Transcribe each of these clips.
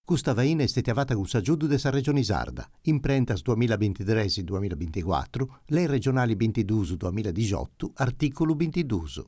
Questa vaina è stata con Giudu de sa Regione Sarda, imprentas 2023-2024, le regionali 22-2018, articolo 22.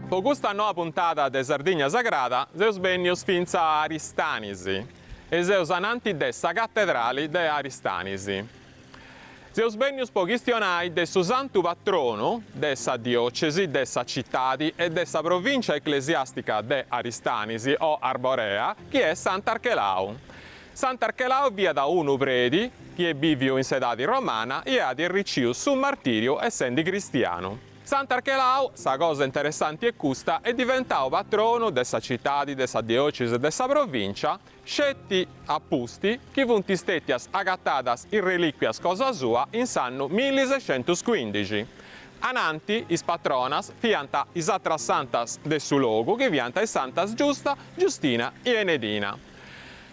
Con questa nuova puntata de Sardigna Sagrada, seus bennius finza a Aristanisi e seus ananti dessa cattedrali de Aristanisi. Seus bennius po chistionai de su santu patrono dessa diocesi, dessa cittadi e dessa provincia ecclesiastica de Aristanisi o Arborea, chi è Sant'Archelau. Sant'Archelau via da unu preti, chi è bivio in sedati romana, e ha di ricciu su martirio essendo cristiano. Sant'Archelau, sa cosa interessante è custa, è diventato patrono dessa città, dessa diocesi e dessa provincia, scetti appusti che vunti stettias agattadas in reliquias cosa sua in sanno 1615. Ananti, is patronas, fianta is atras santas de su logo, che vianta is santas Giusta, Giustina e Enedina.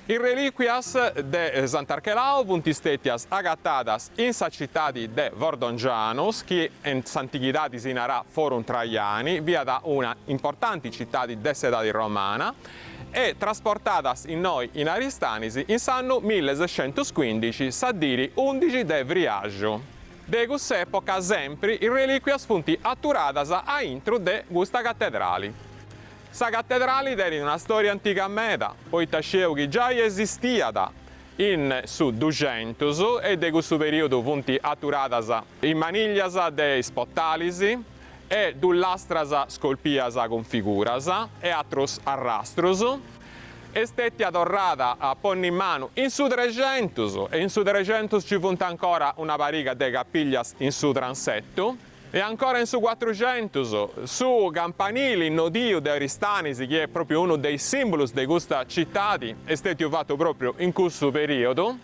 In reliquias de Sant'Archelau vunti stettias agattadas in sa cittadi de Vordongianus, che in s'antichitadi si narà forum Traiani, via da una importante città di sedati romana, e trasportadas in noi in Aristanisi in sanno 1615, s'addiri 11 de Vriaggio. De quest'epoca sempre in reliquias funti atturadas a intro de questa cattedrali. Sa cattedrali era una storia antica a meda, poi tasceu che già esistia in su 200 e de questo periodo funti atturadas in maniglias de spottalisi e dull'astras scolpias con figuras e altros arrastros. Estetti adorrada a ponni in mano in su 300 e in su 300 ci funta ancora una pariga de capiglias in su transetto. E ancora in su 400, su campanili in Nodio de Aristanisi, che è proprio uno dei simboli di questa città, è stato fatto proprio in questo periodo.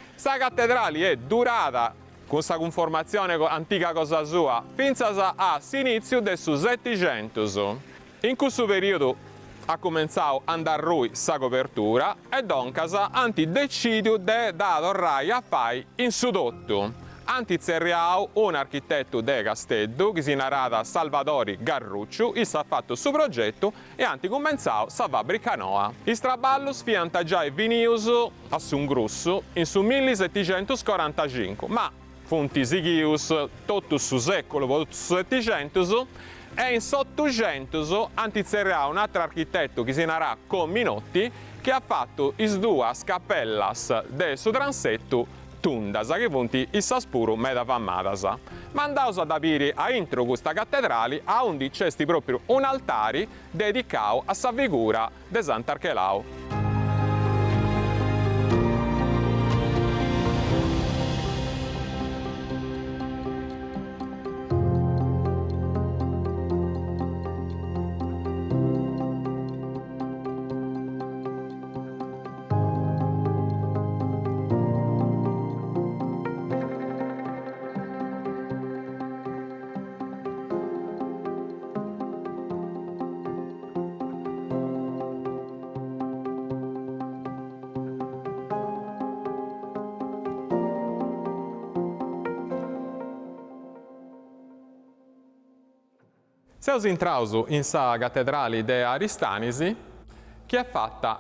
Questa cattedrale è durata, con questa conformazione antica cosa sua, fino a inizio del 700. In questo periodo ha cominciato a andare lui sa copertura e doncas anti decidio da adorare a fai in sudotto. Anti zerriau un architetto de Castello, che si narrata Salvadori Garrucciu, il ha fatto il suo progetto e anti cominciao sa fabbrica noa. I straballus fianta già e vinius a sun grusso in su 1745, ma funti sighius tutto su secolo 700 e in 800 anti zerriau un altro architetto che si narrà con Minotti, che ha fatto is due cappellas del suo transetto tundas, che punti il saspuro meda fammadas. Mandaus ad aprire a intro questa cattedrale a undi c'esti proprio un altare dedicato a sa figura di Sant'Archelau. Seus intrausu in sa cattedrale de Aristanisi, che è fatta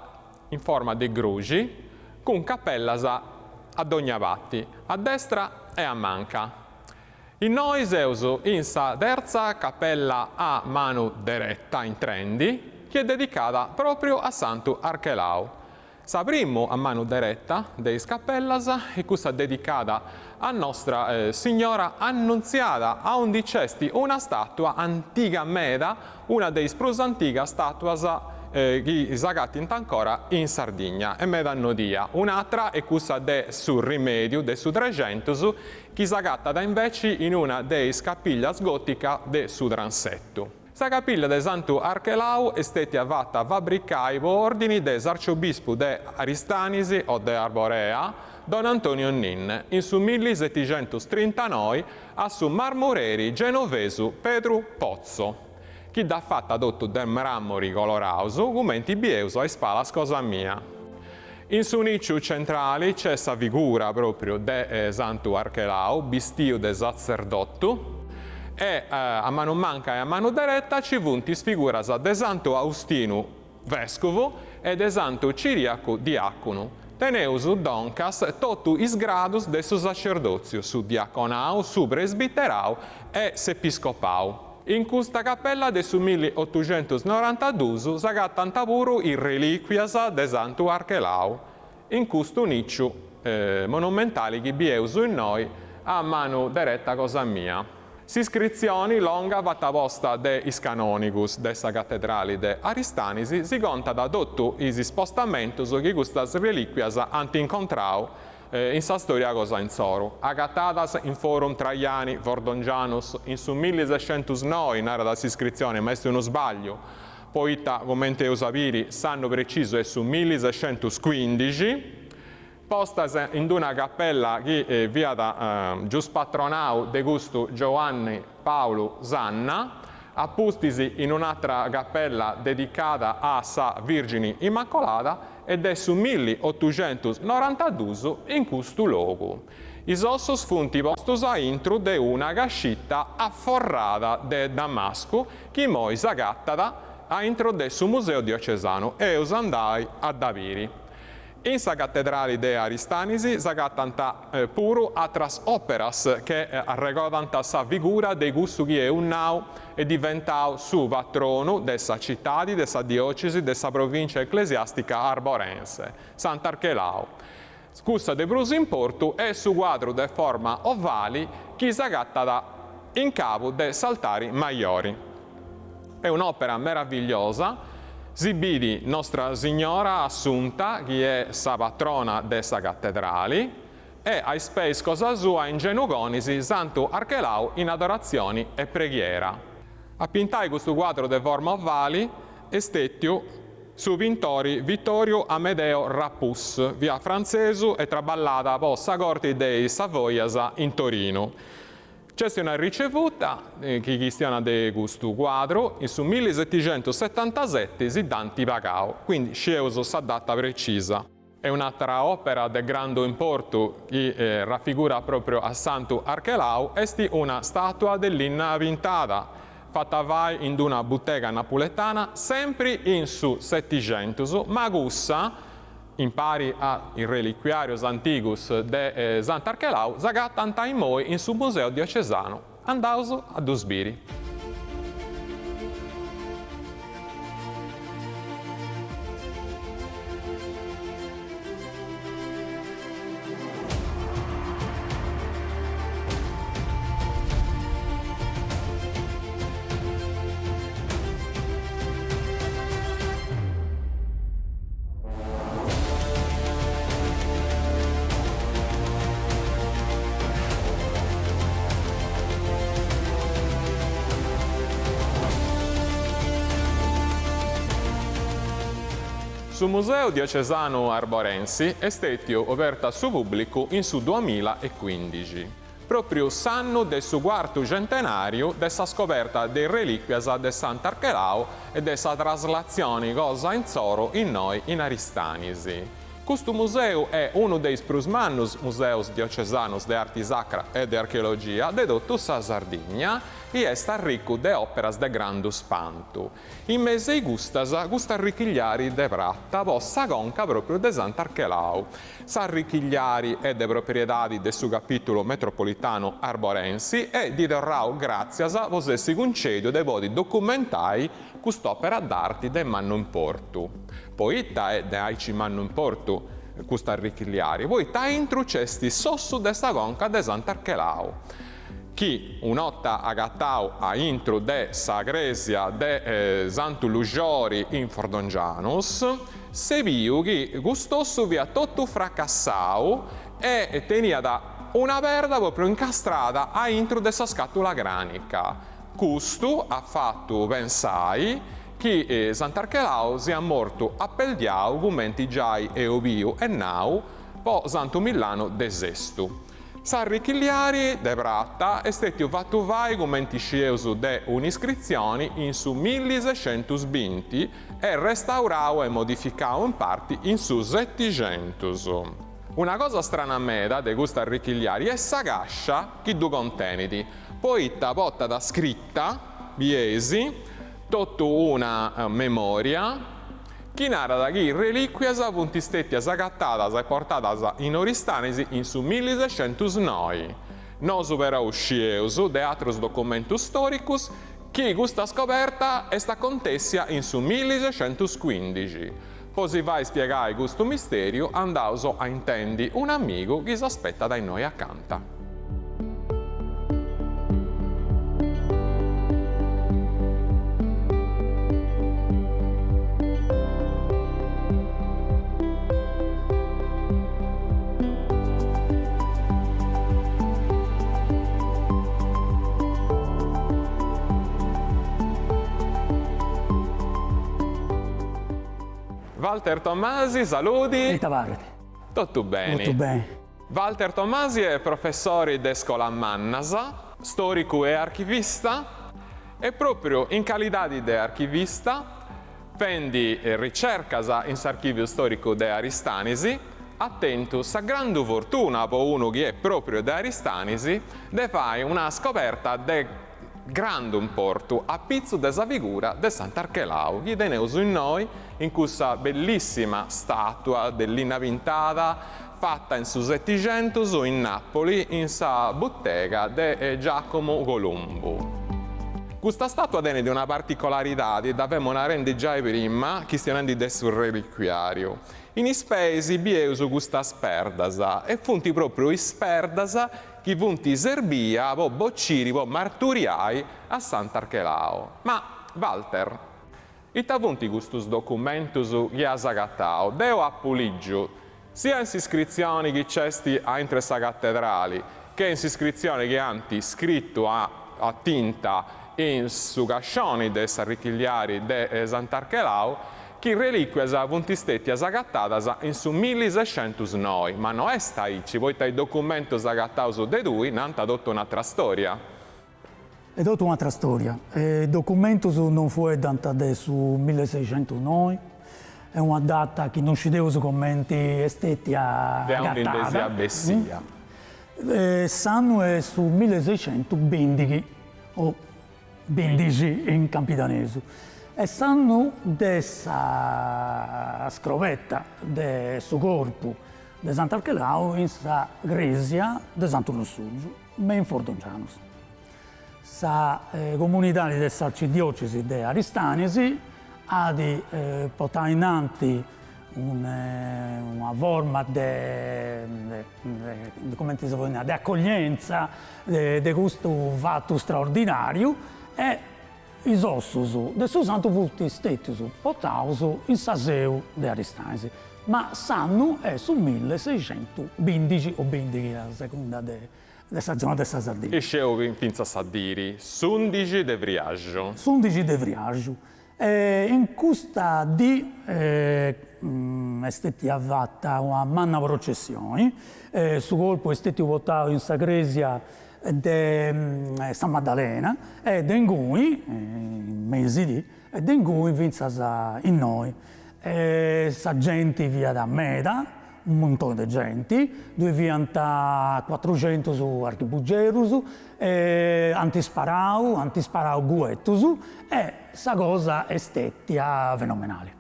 in forma di grugi, con cappellas ad ogni vatti, a destra e a Manca. In noi seus in sa terza cappella a manu deretta in Trendi, che è dedicata proprio a Santu Archelau. Sa primo a manu deretta dei cappellas e questa dedicata a Nostra Signora Annunziata, a un dicesti una statua antica meda, una dei sprus antica statuas che sagatint ancora in Sardegna e meda nodia. Un'altra è questa de su Rimedio, de su 300, che sagatta invece in una dei capillas gotica de su Transetto. Sa capilla de Santu Archelau è stata fatta fabbricare per ordini dell'arcibispo de Aristanisi o de Arborea, Don Antonio Nin, in su 1739 a su marmoreri genovesu Pedro Pozzo, che da fatta dotto del marmori colorauso, commenti bieus a spalas cosa mia. In su nicciu centrale c'è sa figura proprio de Santu Archelau, bistio de sacerdotto, e a mano manca e a mano deretta ci vuntis figuras de Santu Austinu vescovo e de Santu Ciriaco diaconu. Teneus doncas totu is gradus de su sacerdozio, su diaconau, su presbiterau e s'episcopau. In questa cappella de su 1892 sagattant puru i reliquias de Santu Archelau, in questo nicciu monumentali che bieus in noi a mano deretta cosa mia. S'iscrizioni longa fatta posta de is canonicus de sa cattedrali de Aristanisi si conta da dottu is spostamentos che quistas reliquias ant incontrau in sa storia cosa in soru. Agattadas in forum Traiani, Vordongianus, in su 1609 in area da s'iscrizione, ma è uno sbaglio. Poita, come te sapiri, sanno preciso è su 1615, postas in una cappella che via da gius patronau de gusto Giovanni Paolo Zanna, appustisi in un'altra cappella dedicata a sa Virgine Immacolata ed è su 1892 in questo luogo. Is ossos funti postos a intro de una cascitta afforrata de Damasco che moi sagattata a intro de su museo diocesano e us andai a Daviri. In sa cattedrali de Aristanisi sagattant puru atras operas che arrecordant sa figura de gusto che è un nau e diventau su patrono de sa cittadi, de sa diocesi, de sa provincia ecclesiastica arborense, Sant'Archelau. Cussa de prus importu è su quadro de forma ovali che sagattata in capo de s'altari maiori. È un'opera meravigliosa. Si vidi Nostra Signora Assunta, che è sa patrona de sa cattedrali, e ai speis cosa sua in genugonisi Santu Archelau in adorazioni e preghiera. A pintai questo quadro de forma ovali è stettiu su pintori Vittorio Amedeo Rappus, via Francesu e traballata possa corte dei Savoias in Torino. C'è una ricevuta che cristiana di questo quadro e su 1777 si danti pagao, quindi sceuso sa data precisa. È un'altra opera di grande importo che raffigura proprio a Santu Archelau, esti una statua dell'Inna Pintata, fatta vai in una bottega napoletana, sempre in su 700, ma gussa, in pari ai reliquiarios antigus de Sant'Archelau, sagattant in moi in su museo diocesano, andaus a Dusbiri. Su Museo Diocesano Arborensi è stato aperto su pubblico in su 2015, proprio s'anno del suo quarto centenario della scoperta dei reliquias de Sant'Archelau e della traslazione cosa in Zoro in noi in Aristanisi. Questo museo è uno dei più mannus museus diocesanos de arti sacra e de archeologia de tutta sa Sardigna e è ricco de operas de grandu spantu. In mese i gusta arricchigliari de pratta, vossa conca proprio de Sant'Archelau. S'arricchigliari è de proprietadi de su capitolo metropolitano arborensi e di Dorrau grazias vosessi concedio de vodi documentai quest'opera d'arte de manno in portu. Poi è de aici manno in portu questa arricchigliari. Poi intru cesti sossu de sa conca de Sant'Archelau. Chi un'otta agattau a intro de sa gresia de Santu Lugiori in Fordongianus, se viu che gustossu via tutto fracassau e tenia da una perda proprio incastrata a intro de sa scatola granica. Custu ha fatto pensai che Sant'Archelau sia morto a Peldiau, commenti giai e obiu e nau, po Santo Milano de Sestu. S'arricchigliari de pratta è stato fatto vai commenti sceusu de un'iscrizione in su 1620 e restaurau e modificau in parti in su 700. Una cosa strana a me da de gusto arricchigliari è sa cascia che du conteniti, poi potta da scritta, biesi, tutto una memoria, chi narra da chi reliquias punti stettias agattadas e portadas in Oristanesi in su 1609. Nosu vera uscieusu de atros documentus storicus chi questa scoperta è sta contessia in su 1615. Poi si vai a spiegare questo misterio andauso a intendi un amico che si aspetta da noi accanto. Walter Tommasi, saluti. Tutto bene. Tutto bene. Walter Tommasi è professore de Scola Mannasa, storico e archivista, e proprio in qualità di archivista fendi ricercas in s'archivio storico de Aristanisi, attento sa grande fortuna per uno che è proprio de Aristanisi, de fai una scoperta de grande importo a pizzo desa figura de Sant'Archelau, che teneus in noi in questa bellissima statua dell'Inna Pintata fatta in su 700 in Napoli in sa bottega de Giacomo Colombo. Questa statua tiene di una particolarità che davvero la rende già prima che stiano di sul reliquiario. In ispesi bieus questa sperdasa e funti proprio isperdasa che funti serbia po bocciri po marturiai a Sant'Archelau. Ma Walter, ita funti questi documentus che has agattau? Deo a Puliggio, sia in iscrizioni che c'esti a entre sa cattedrali, che in iscrizioni che hanno scritto a tinta in su cascioni de s'arricchigliari de Sant'Archelau, che reliquias punti stettias agattadas in su 1609, ma non è staici, poi i documentos agattaus de dui, n'hanno detto un'altra storia. È tutta un'altra storia. Il documento non fu dato su 1609, è una data che non ci devo commenti estetti a agattata. Bessia. Sanno è su 1620 o 15 in campidanese. E sanno dessa scrovetta del suo corpo di Sant'Archelau in sa gresia di Santo Lussurgiu, ma in Fordongianus. Sa comunità dell'arcidiocesi di Aristanisi ha di portare in avanti una forma di accoglienza di questo fatto straordinario e i ossus del suo santo futi stetti portaus in Saseu di Aristanisi, ma sanno è su 1615 o 20 a seconda della zona della Sardegna. E sceo in pinza Sadiri, 11 de Vriaggio. 11 de Vriaggio. In questa di è stata fatta una manna processione, su colpo è stato votato in Sagresia di San Maddalena e in cui, in mesi di, e in cui vinzas in noi. Sa gente via da Meda, un montone di gente, dove vianta 400 archibugerus, antisparau guetus, e sa cosa estetica fenomenale.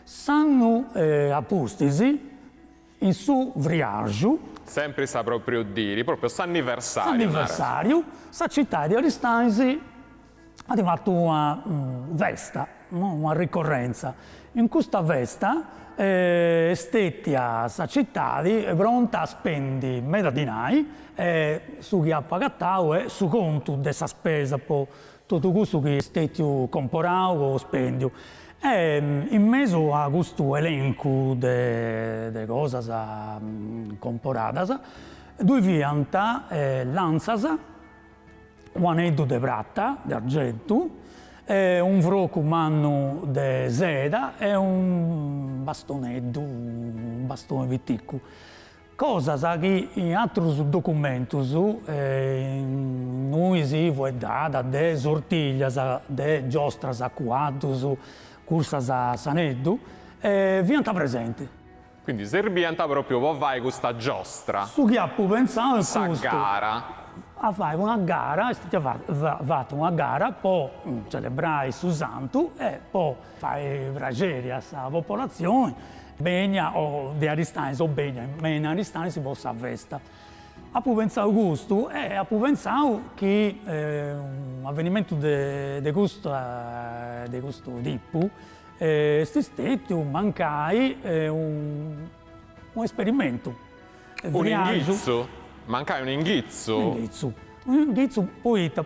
Sanno appustisi in su vriaggio, Sempre sa proprio dire, proprio s'anniversario. anniversario, sa città di Aristanisi ha fatto una festa, no? Una ricorrenza. In questa festa estetia sa città è pronta a spendere meda dinai su chi ha pagato e su conto della spesa poi tutto questo che è stato comprato o spendio. In mezzo a questo elenco di cose comprate, due vianta lanzas, un anello di prata, di argento, un froco umano di seda e un bastone viticco. Cosa che in altri documenti noi si vuole dare de sortiglias, de giostras a quadros, cursas a saneddu, vianta presente. Quindi serbienta proprio vai questa giostra, Su chi ha pensato è sa questo. gara. A fare una gara, è stata fatta una gara, poi celebrare il santo e poi fare piacere alla popolazione, begna o di Aristanis o begna, ma in Aristanis si possa festa. Ha pensato questo e ha pensato che un avvenimento di questo tipo è stato mancare un esperimento. Un inghizzo. Mancai un inghizzo. Un inghizzo poeta,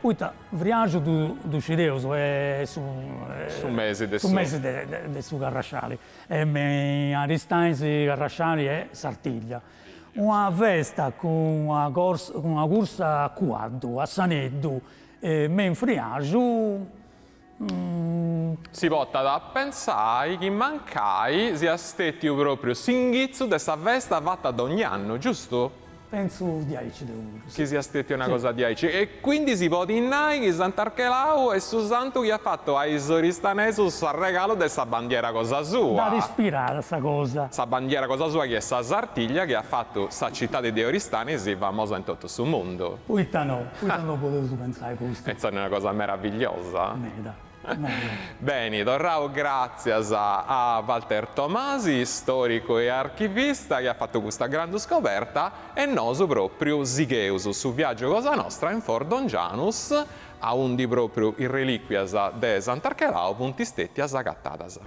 viaggio du Cideus Su mesi de su mese de su Carrasciali. E Aristanis Carrasciali è Sartiglia. Una festa con una corsa a quadro, a saneddu, men friaggio. Si vota da pensare che mancai sia stato proprio singhizzo di questa festa fatta ad ogni anno, giusto? Penso 10 euro. Che sia stata una cosa di aici. E quindi si può dire che Sant'Archelau è su santo che ha fatto ai soristanesi il regalo di questa bandiera cosa Da sua. respirare questa cosa. Questa bandiera cosa sua che è sa Sartiglia che ha fatto questa città di Oristanesi famosa in tutto il mondo. Poi non potevo pensare questo. E è una cosa meravigliosa. Meda. Bene, torrao grazie a Walter Tomasi, storico e archivista, che ha fatto questa grande scoperta e noi proprio sigheus su viaggio Cosa Nostra in Fordongianus a undi proprio i reliquias de Sant'Archelau punti stetti a sagattadas.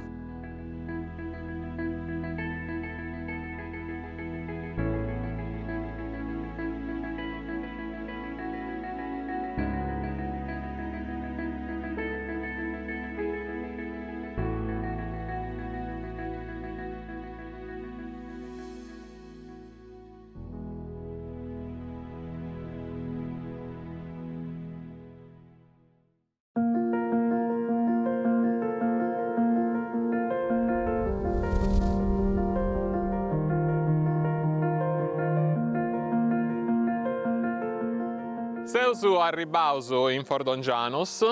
Seus arribauso in Fordongianus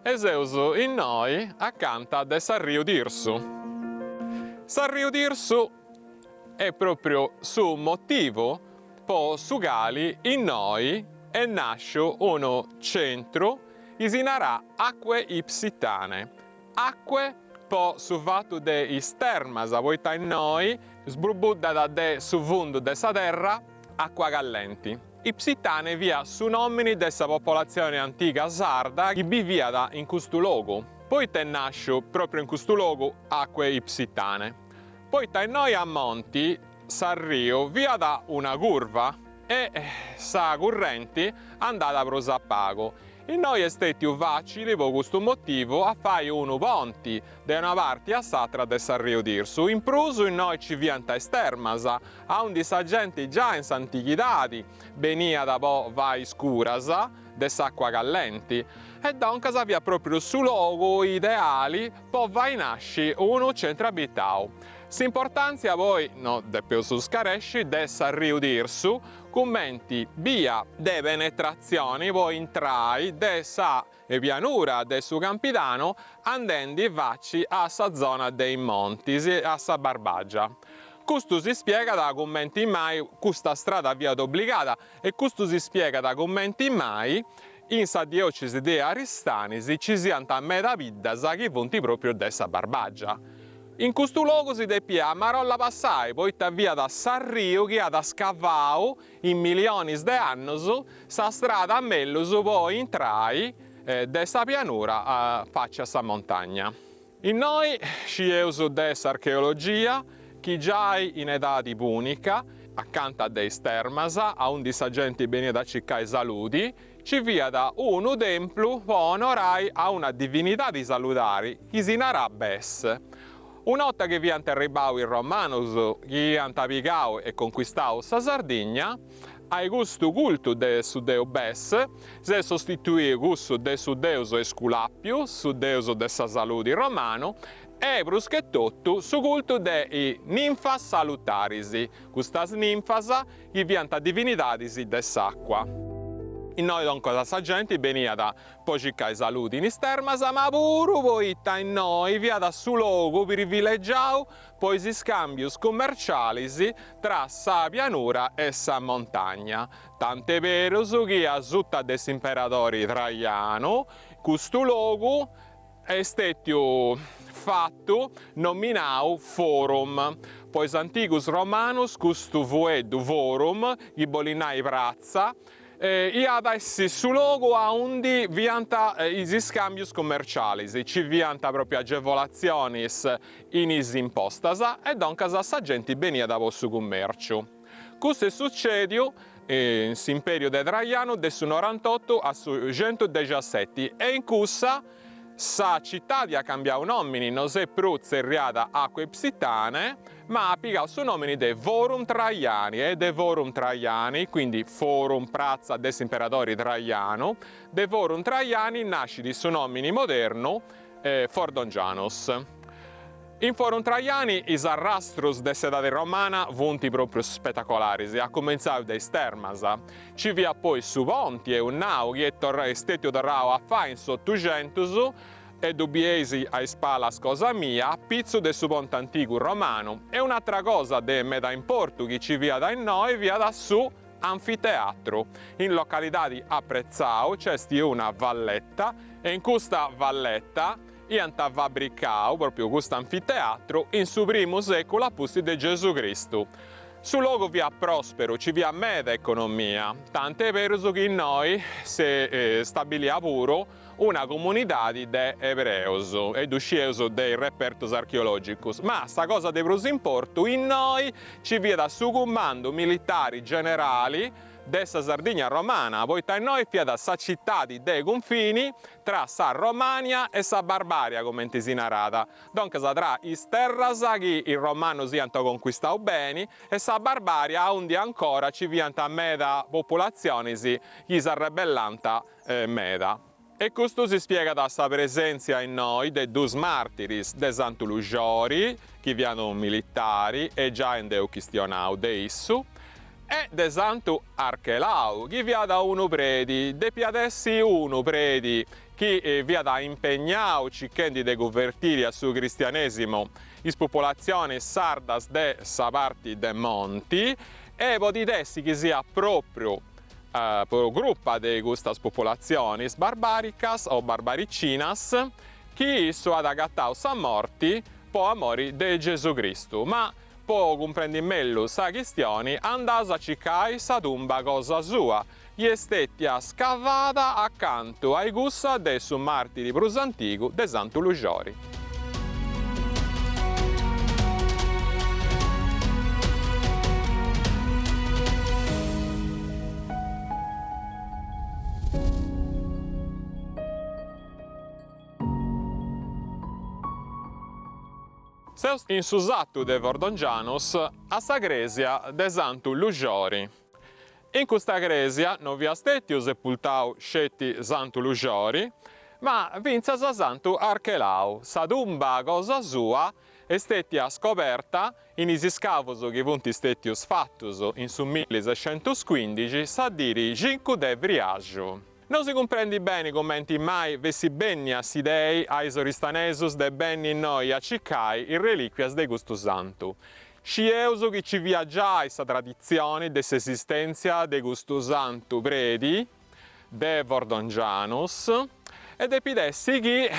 e seus in noi accanto de Sarriu d'Irsu. Sarriu d'Irsu è proprio su motivo po su gali in noi e nasce uno centro isinarà acque ipsitane. Acque po su fatto de istermas a voita in noi sbrubudda da de su vundu de sa terra acqua gallenti. Ipsitane via su nomini dessa popolazione antica sarda che vivia in questo luogo. Poi te nasce proprio in questo luogo acque ipsitane. Poi te noi a monti Sarrio via da una curva e sa corrente andata pro Sappago. E noi è stato facile per questo motivo a fare un ponti da una parte a s'altra de Sarrio d'Irsu. In pruso in noi ci vianta estermasa, a un di sa gente già in s'antichitati, venia da po' vai scurasa, de s'acqua callenti e dunque aveva proprio su luogo ideali per vai nasci uno centro abitato. S'importanza poi, no, de più su scaresci, dessa riudirsu, commenti via de penetrazioni, poi intrai dessa pianura del su Campidano, andando vacci a sa zona dei monti, a sa Barbagia. Questo si spiega da commenti mai, questa strada via obbligata, e questo si spiega da commenti mai in sa diocesi di Aristanisi ci siano a metà vita che punti proprio dessa Barbagia. In questo luogo si deppia Marolla passai, poi via da Sarrio che ha da scavao in milioni di anni sa strada a Mellus poi intrai dessa pianura a faccia a sa montagna. In noi scieuso dessa archeologia chi già in età di punica accanto a dei stermasa a un disagenti bene da ciccai saludi ci via da uno templo per onorai a una divinità di salutari chi si narà Bess. Una volta che vi hanno arrivato i romanos, che hanno piccato e conquistato la Sardegna, ai gusto culto del su deo Bess, si sostituì gusto del su deus Esculapius, su deus dessa saludi romano, e bruschettotto su culto dei ninfas salutarisi, questas ninfas che vi hanno divinitadis dess'acqua. In noi dunque la gente veniva da pocicai saluti in stermasa, ma pure poi in noi via da su luogo privilegiato poi si scambius commerciali tra sa pianura e sa montagna. Tante vero che a sutta dell'imperatore Traiano questo luogo è stato fatto nominato forum. Poi anticus romanus questo voedu forum, i bolinai prazza, ad essi su luogo a undi vianta i scambios commerciali, ci vianta proprio agevolazioni in is impostas e dunque sa gente venia da vostro commercio. Questo succede in imperio de Traiano del 98 a 117 e in cussa sa città ha cambiato nomini, non si è più serriata acque psitane, ma ha piegato su nomini de Forum Traiani e de Forum Traiani, quindi Forum Prazza des Imperatori Traiano, de Forum Traiani nasce di su nomini moderno Fordongianos. In Forum Traiani i arrastros dell'età romana vunti proprio spettacolari, a cominciare dai stermasa. Ci via poi su ponti e un nau che è stato tornato a fare in 800 e dubbiesi a spalas cosa mia, a pizzo del su ponte antico romano. E un'altra cosa de meda importo che ci via da noi, via da su anfiteatro. In località di Apprezzao c'è una valletta e in questa valletta ianta fabbricao proprio questo anfiteatro in su primo secolo a posti di Gesù Cristo. Su luogo via prospero, ci via meda economia, tant'è vero che in noi si stabilia pure una comunità di ebreus ed uscioso dei repertos archeologicus. Ma sta cosa di pros importo, in noi ci via da su comando militari generali dessa Sardegna romana, poi in noi fia da sa città dei confini tra sa Romania e sa Barbaria, come si narrata. Dunque tra i terras che i romani si hanno conquistato bene e sa Barbaria, onde ancora ci vianta meda popolazioni che si ribellanta meda. E questo si spiega da sa presenza in noi dei due martiris de Santo Lugiori, che viano militari e già in deu questionau de issu, e de Santo Archelau, che via da uno predi, de piadessi uno predi, che via da impegnau cicchendi de convertire a su cristianesimo is popolazioni sardas de sa parti de monti, e podidessi che sia proprio per gruppo di queste popolazioni barbaricas o barbaricinas che sono adattato a morti per amore di Gesù Cristo. Ma per comprendere meglio sa questione, andate a cercare sa tumba cosa sua, gli stettia scavata accanto ai gussa del suo martiri prus antico de Santo Lugiori. In susatto de Vordongianos a Sagresia de Santo Lugiori. In questa gresia non vi astettiu sepultau scetti Santu Lugiori, ma vinza sa Santu Archelau, sa dumba cosa sua estetia scoperta in isi scavus che vunt istetius fattus in su 1615, sa diri 5 de Vriaggio. Non si comprendi bene commenti mai vessi benni a sidei ais oristanesus de benni noi a ciccai in reliquias de gustu santu. Scieus che ci viaggiai sa tradizione dell'esistenza de gustu santu predi, de Vordongianus, ed epidessi che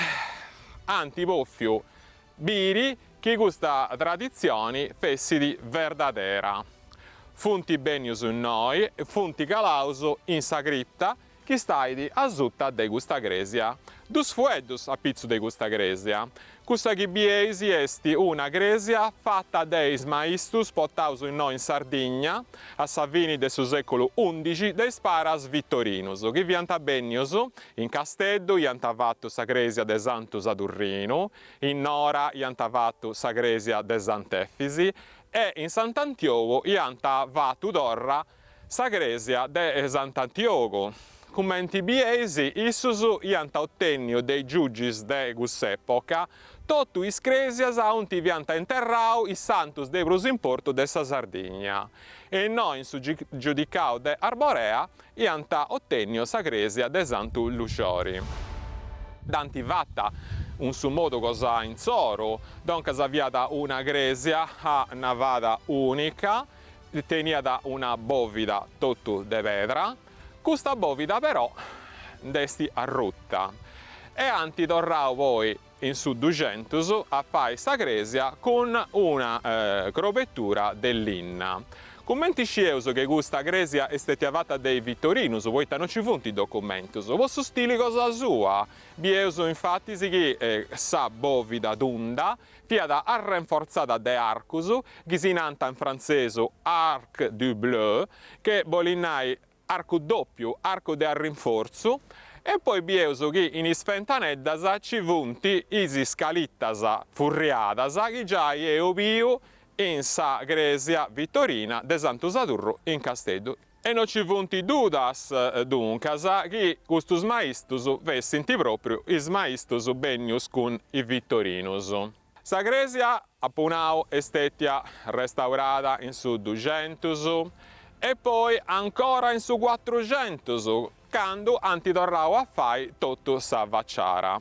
antipoffiu biri che questa tradizione fessi di verdadera. Funti benius in noi, funti calauso in sa cripta, che staidi a zutta de questa gresia. Dus fueddus a pizzu de questa gresia. Questa che biesi esti una gresia fatta deis maistus portaus in noi in Sardegna, a Savini de su secolo XI, de Sparas Vittorinus, che vianta benius in Casteddu ianta fatto sa gresia de Santu Sadurrinu, in Nora ianta fatto sa gresia de Sant'Effisi, e in Sant'Antioco ianta fatto dorra sa gresia de Sant'Antioco. Commenti biesi, issus ianta ottennio dei giugis de quest'epoca, totu is cresias aunti vianta interrau is santus de prus importo de sa Sardegna. E noi in su giudicau de Arborea ianta ottennio sa gresia de Santu Lugiori. Danti vatta un su modo cosa in zoro, donca s'avviata una gresia a navada unica, teniata una bovida totu de vedra. Questa bovida però desti a rutta e anti torrau poi in su 200 a fare sa gresia con una crovettura dell'inna. Commenti scieus che questa gresia è stata dei Vittorinus, voi non ci funti documentus, vostro stile cosa sua, bieus infatti si che sa bovida d'unda, fiada arrenforzata de arcus, che si nanta in francese arc du bleu, che bolinai arco doppio, arco de rinforzo, e poi bieus che in isfentaneddas ci vunti isi scalittas furriadas che già io bio in sa gresia vittorina de Santu Sadurro in Casteddu. E non ci vunti dudas duncas che custus maistus vessinti proprio is maistus benius cun i Vittorinus. Sa gresia appunau estetia restaurata in su 200 e poi ancora in su 400, quando antitorrau a fai tutto sa vacciara.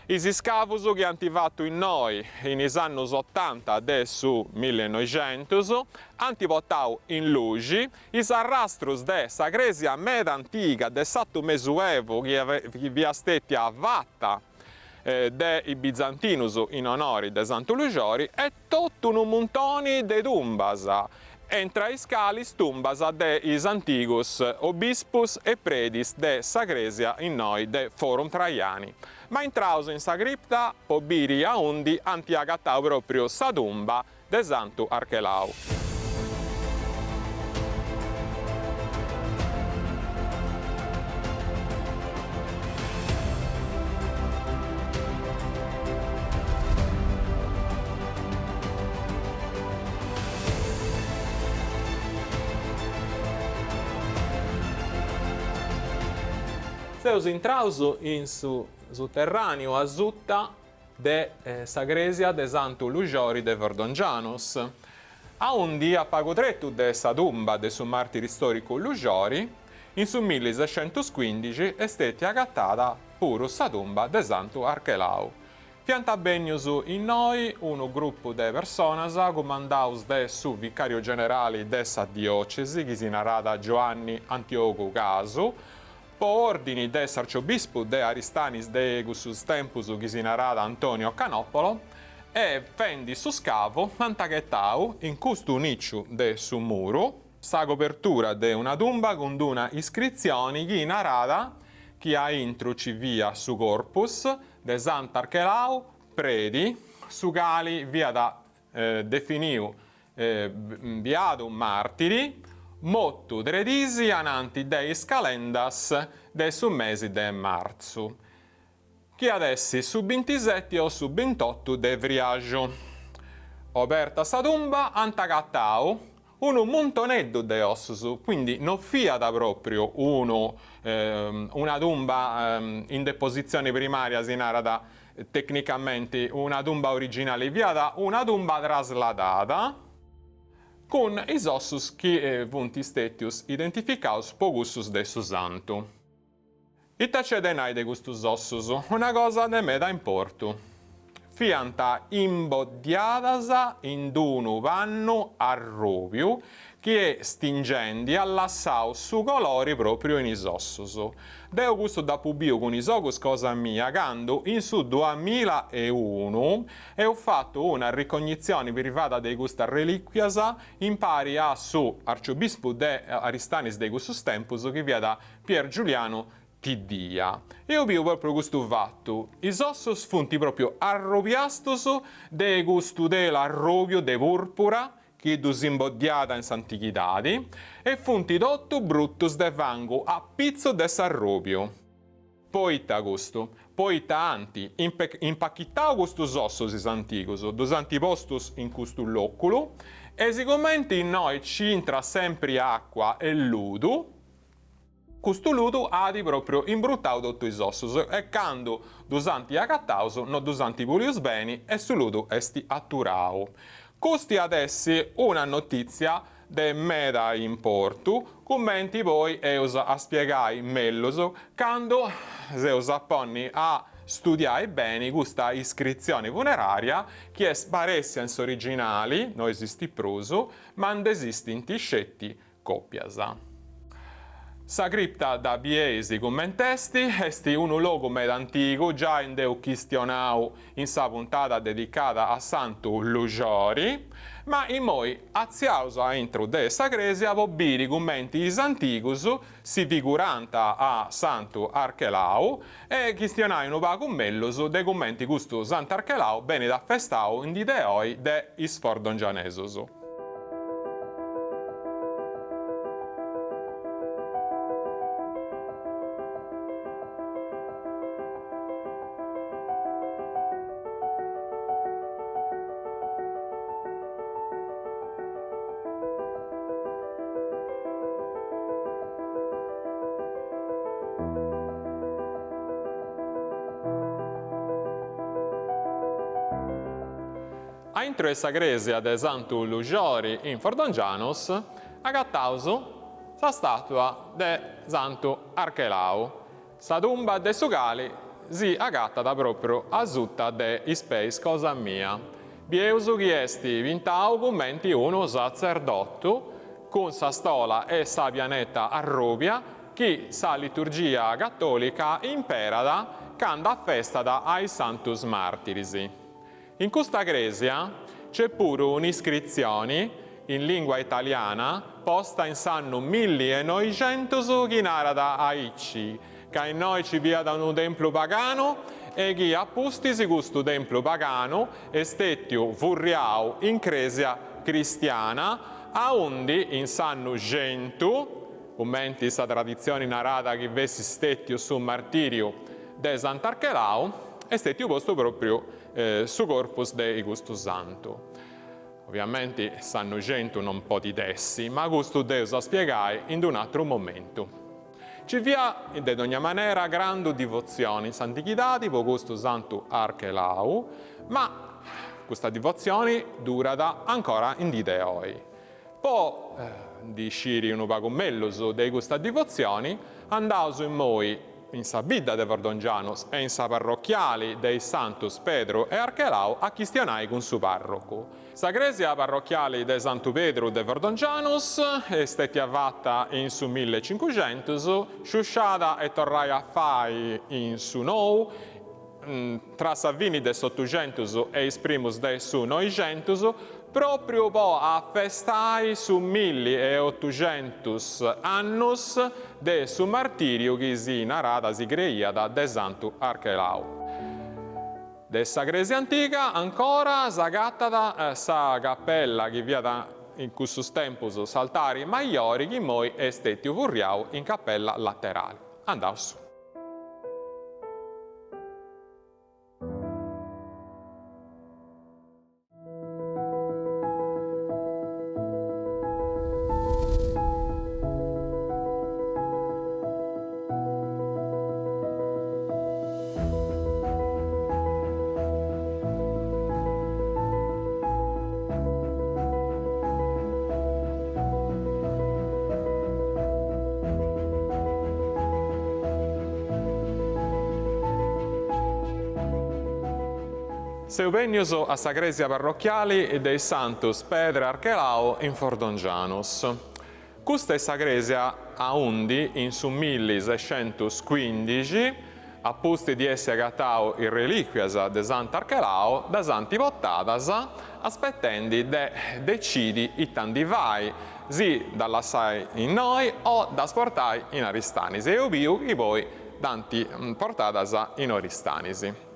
Isi scavus che antivattu in noi in is annus 80 de su 1900, antivottau in lugi, is arrastrus de sa gresia meda antiga de sattu mesuevo che vi astettia vatta de i Bizantinus in onori de Santu Lugiori e tutto un montone de tumbas. Entra i scalis tumbas de is antigus obispus e predis de sa gresia in noi de Forum Traiani. Ma intraus in sa cripta pobiri a undi antiagattau proprio sa tumba de Santu Archelau. Seus intraus in su sotterraneo a zutta de sa gresia de Santu Lugiori de Vordongianus. A un dia pagotrettu de sa tumba de su martiri storico Lugiori, in su 1615 esteti agattata puru sa tumba de Santu Archelau. Fianta benius in noi un gruppo de personas comandaus de su vicario generali de sa diocesi, che si narrada Giovanni Antioco Casu, po ordini de arciobispo de Aristanis de Gussus Tempus che si narrada Antonio Canopolo, e fendi su scavo antaghettau in custu nicciu de su muru sa copertura de una tumba con una iscrizione che narrada chi ha intru ci via su corpus de Sant'Archelau predi su gali via da definiu viadum martiri mottu dredisi ananti deis calendas de su mesi de marzu, che adessi su 27 o su 28 de Vriaggio. Oberta sa tumba antagattau un montoneddu de ossus, quindi non fiat proprio una tumba in deposizione primaria, si narra tecnicamente una tumba originale, fiat una tumba trasladata, con is ossus chi funt istetius identificaus po cussus de su santu. Ita c'è de nai de custus ossus? Una cosa de meda importu. Fiant imboddiadas in unu pannu arrobiu che stingendi allassau su colori proprio in is ossus. Deo questo da pubbio con is ogus cosa mia, quando in su 2001 ho fatto una ricognizione privata di questa reliquias in pari a su arcibispo de Aristanis de questus tempus che via da Pier Giuliano Tiddia. E ho visto proprio questo fatto. I ossos funti proprio arrobiastos de gusto dell'arrobio de purpura, che dus imboddiata in s'antichidadi, e funti dotto bruttus de vango a pizzo de s'arrobio. Poita gusto, poita anti, impacchittao custus ossos is anticus, dus antipostus in custu loculu, e siccome in noi ci intra sempre acqua e ludu, questo ludo adi proprio imbruttau tutto is ossus e quando dusanti agattaus non dusanti pulius beni e su ludo esti atturau. Costi adessi una notizia de meda importu, commenti poi eus a spiegai mellus quando seus apponni a studiare bene questa iscrizione funeraria che è sparessia in originali, non esisti prusu, ma non esisti in tiscetti coppiasa. Sa cripta da Biesi commentesti esti un luogo meda antico, già in deu chistionau in sa puntata dedicata a Santu Lugiori, ma in moi aziaus a intro de sa cresia vobiri commenti is anticus si figuranta a Santu Archelau e chistionai un pagu mellus de commenti custu Santu Archelau bene da festau in dideoi de is fordongianesus. A intro essa cresia de Santu Lugiori in Fordongianus, agattaus sa statua de Santu Archelau. Sa tumba de su gali si agattata proprio a sutta de ispeis cosa mia. Bieus chi esti vintau commenti uno sacerdotto con sa stola e sa pianeta arrobia chi sa liturgia cattolica imperada canda festata ai Santus Martirisi. In questa cresia c'è pure un'iscrizione in lingua italiana posta in s'anno 1900 che narra a Icci, che in noi ci via da un tempio pagano e che appustisi questo tempio pagano è stetio furriau in cresia cristiana a undi in s'anno 100, commenti sa tradizione narrata che vessi stetio su martirio de Sant'Archelau, è stetio posto proprio su corpus de Gusto Santo. Ovviamente sanno gente non po' di dessi, ma questo Deus a spiegare in un altro momento. Ci via, in ogni maniera, grande devozione in s'antichità per questo Santo Archelau, ma questa devozione dura da ancora in di deoi. Poi, di sciri un pago mellus di questa devozione, andaus in moi in sa bidda de Fordongianus e in sa parrocchiali dei Santus Pedro e Archelau a chistionai con su parroco. Sa cresia parrocchiali de Santu Pedro de Fordongianus è stata fatta in su 1500, sciusciata e torrai a fai in su nou, tra Savini de 800 e is primus de su 900, proprio po' a festai su 1800 annus de su martirio che si narrata si creia de Santu Archelau. De sa cresia antica ancora s'agattata sa cappella che via da in cussus tempus saltari maiori che moi è stetio furriau in cappella laterale. Andau su. Seu vegnius a sa Cresia parrocchiali dei Santus Pedro e Archelau in Fordongianus. Custa è sa Cresia a undi in su 1615, a posti di esse agattau in reliquias de Sant'Archelau, da Santi vottadas, aspettendi de decidi itandi vai, si dall'assai in noi o da sportai in Aristanisi. E io che poi danti portadas in Aristanisi.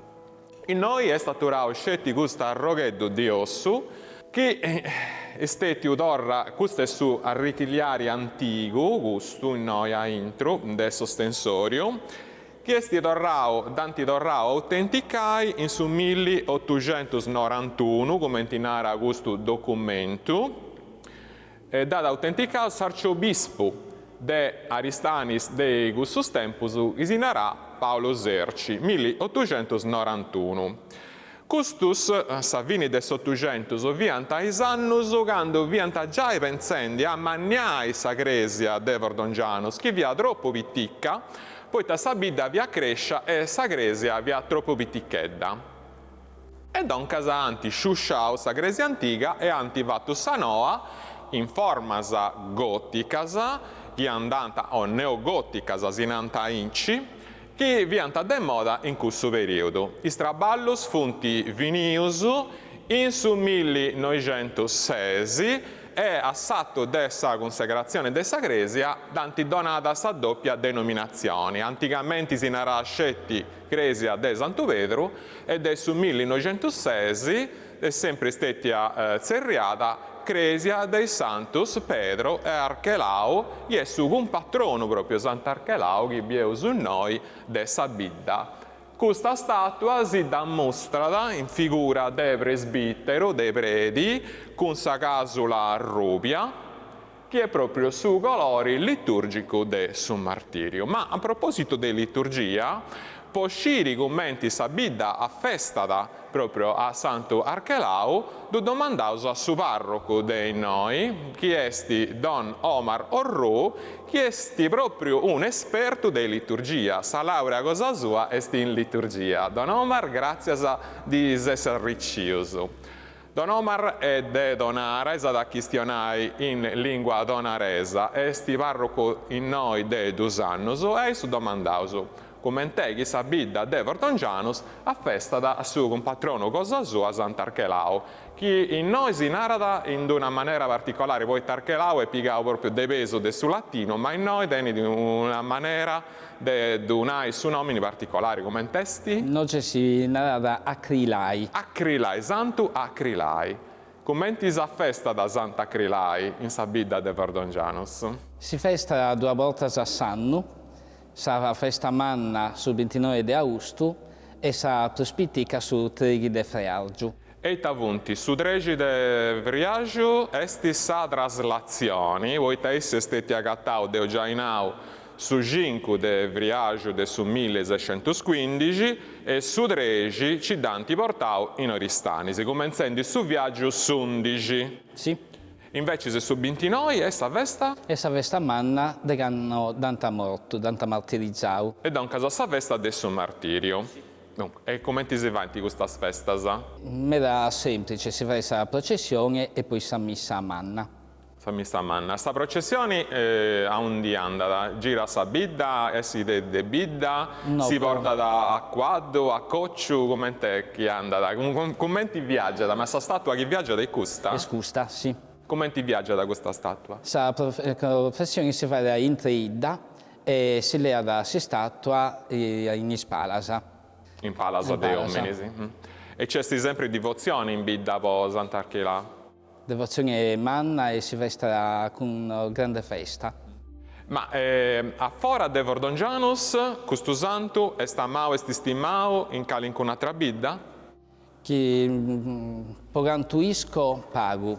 In noi è staturao scetti gusta arrogheddu di ossu, che esteti udorra questo è su arricchigliari antico, gusto in noi a intro, del sostensorio, che esti dorrao, danti dorrao autenticai in su 1891, come intinara gusto documento, dad autenticao s'arciobispo de Aristanis de Gussus Tempus isinarà Paolo Serci, 1891. Custus, savini de s'Ottugentus, viant ais annus, quando viant già pensendi a maniai sa Cresia de Fordongianus, che via troppo vitticca, poi ta sa bidda via crescia e sa Cresia via troppo vitticchedda. E doncas anti sciusciau sa Cresia antiga e anti vattus sa noa, in formas goticas, chi andanta o neogoticas sinanta inci, che vianta de moda in questo periodo. I straballus funti vinius in su 1906 e a satto dessa consacrazione dessa Cresia danti donata sa doppia denominazione. Anticamente si narra scetti Cresia de Santo Pedro ed è su 1906 è sempre stata zerriata Cresia dei Santus Pedro e Archelau, e è su un patrono proprio Sant'Archelau che vieu su noi dessa bidda. Questa statua si dimostra in figura de presbitero, de preti, con sa casula rubia, che è proprio su colori liturgico de su martirio. Ma a proposito di liturgia, posciri commenti sa bidda a festa proprio a Santo Archelau, do domandaus a su parroco dei noi, chi esti Don Omar Orru, chi esti proprio un esperto di liturgia. Sa laurea cosa sua esti in liturgia. Don Omar, grazie di essere riccioso. Don Omar è de Donara, è da chistionai in lingua donaresa, esti parroco in noi de 2 anni, e su domandauso. Commenteghi sa bidda de Fordongianus a festa da suo compatrono cosa sua Sant'Archelau, che in noi si narra in una maniera particolare, poi Archelau è pigao proprio de peso de su latino, ma in noi teni di una maniera de unai su nomini particolari, come testi? Noi si narra Acrilai. Acrilai, Santo Acrilai. Commenti sa festa da Sant'Acrilai in sa bidda de Fordongianus? Si festa 2 volte a Sannu. Sa festa manna sul 29 di agosto e sa prospitica su 3 di Friargiu. E avunti, su 3 di Friargiu esti sa traslazioni, voi essi steti agattau de Ogiainau su 5 di Friargiu de su 1615 e su 3 ci danti portau in Oristanisi, comenzendi su viaggio su 11. Sì. Invece se su 29 è sa festa? E sa festa manna de ganno danta morto, danta martirizzau. E da un caso sa festa de su martirio. Dunque, e come ti si va in questa festa? Mera semplice, si fa sa processione e poi sa missa a manna. Sa missa a manna. Sta processione a un di andata, gira sa bidda, essi de bidda, no, si però... porta da a quaddo, a cocciu, come te chi andata? Come ti viaggia? Ma sta statua che viaggia da custa? E scusta, sì. Come ti viaggia da questa statua? Sa professione si fa in Treidda e si lea da si statua in Ispalasa. In Palasa dei uomini, sì. E c'è sempre devozione in bidda po' Sant'Archelau? Devozione manna e si festa con grande festa. Ma a fora de Fordongianus, questo santo è stamao e stimao in un'altra bidda? Che pogantuisco pagu.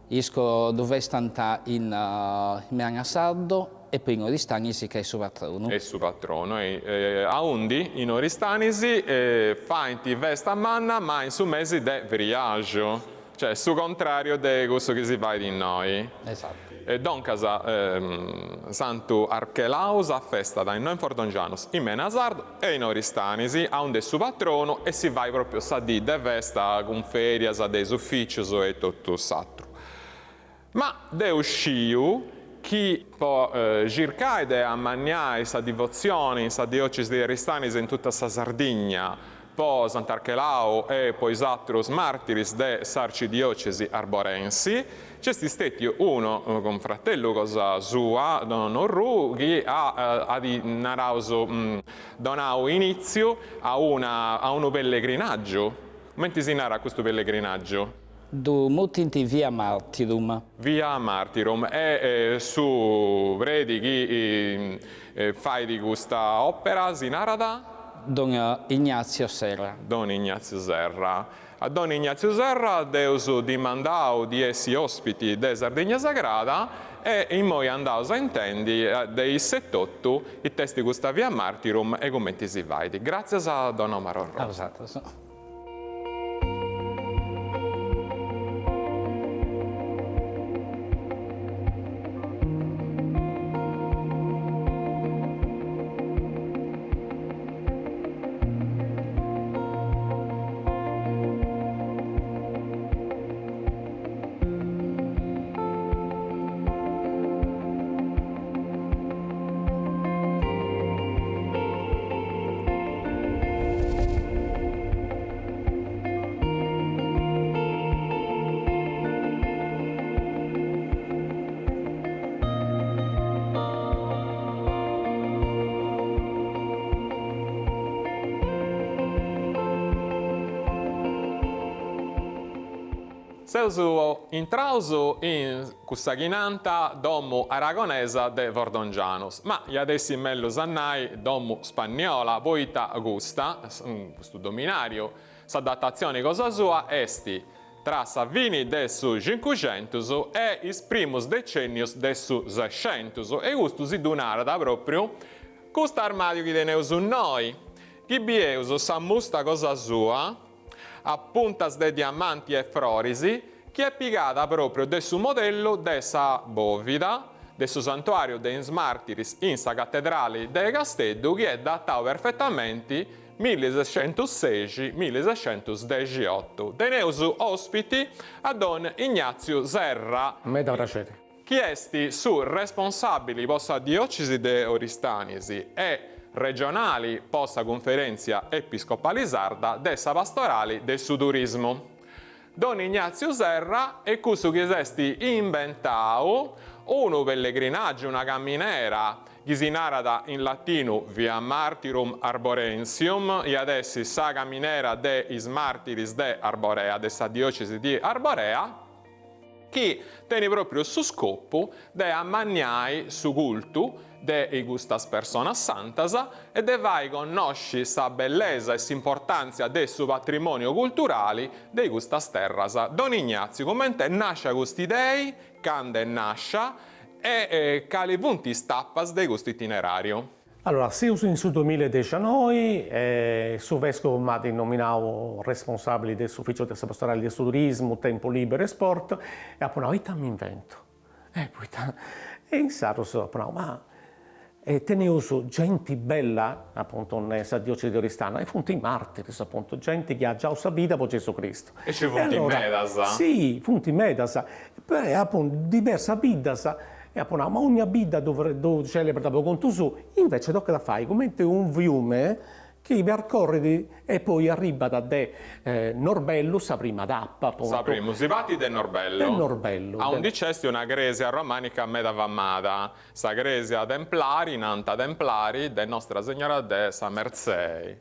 Isco dove stanta in Meanasardo e poi in Oristanisi che è suo patrono. È suo patrono. A undi in Oristanisi fa in vesta manna ma in su mesi de viaggio. Cioè su contrario de questo che si fa di noi. Esatto. doncas Santu Archelaus a festa da in noi Fordongianus in Menasardo e in Oristanisi, a un de su patrono e si vai proprio sa di de festa con ferias a dei ufficios e tutto s'altro. Ma de usciu chi può gircare a mangiare sa devozione, sa diocesi di Aristanis in tutta sa Sardegna, po Sant'Archelao e poi Satrus Martiris de s'arcidiocesi arborensi, c'è stati uno con fratello cosa sua, Don Orru, che ha donato inizio a un pellegrinaggio. Come si narra questo pellegrinaggio? Du mutinti via Martirum. Via Martirum e su vredi chi fai di questa opera si narra Don Ignazio Serra. Don Ignazio Serra. A Don Ignazio Serra Deus dimandau di essi ospiti de Sardegna Sagrada e in moi andau a intendi dei 78 i testi di questa Via Martirum e commenti si vaidi. Grazie a Don Omar Orro. Esatto. Seus intrausu in questa ghinanta domu aragonesa de Vordongianus, ma gli adessi mellus annai domu spagnola, poita gusta, questo dominario, s'adattazione cosa sua, esti tra Savini de su 500 e is primus decennius de su 600 e gusto si donara proprio questo armadio che teneus noi, che bieus s'ammusta cosa sua, a puntas de diamanti e florisi, che è piegata proprio del suo modello dessa bovida, del suo santuario de Ins Martiris in sa cattedrale de Casteddu, che è datato perfettamente 1616-1618. Teneus ospiti a Don Ignazio Serra, che esti su responsabili possa diocesi de Oristanisi e regionali posta conferenza episcopale sarda dessa pastorali del sudurismo. Don Ignazio Serra è questo che esti inventau un pellegrinaggio, una camminera che si narra in latino Via Martirum Arborensium e adesso sa camminera de is Martiris de Arborea, dessa diocesi di Arborea, che tiene proprio su scopo de ammagnai su cultu de gustas personas santas e de vai conosci sa bellezza e s'importanza del suo patrimonio culturale de gustas terras. Don Ignazio, commente nasce questi dei, cande nasce e cali punti stappas de questo itinerario? Allora, siamo in su 2019, su vescovo Mati nominato responsabile dell'ufficio del pastorale del turismo, tempo libero e sport, e appunto, mi invento. E in stato ma tenevo gente bella, appunto, nella diocesi di Oristano, e funti martiri, appunto, gente che ha già la vita per Gesù Cristo. E ci funti medas? Sì, funti medas, appunto, diversa vita. E appunto, ma ogni vita dove celebra con tu su, invece tocca da fare come un fiume che percorre e poi arriva da Norbello, sa prima tappa. Sa prima, si batti del Norbello. Del Norbello. A un dicesti una gresia romanica medavammata, sa gresia templari, nanta templari, de Nostra Signora de Sa Merzei.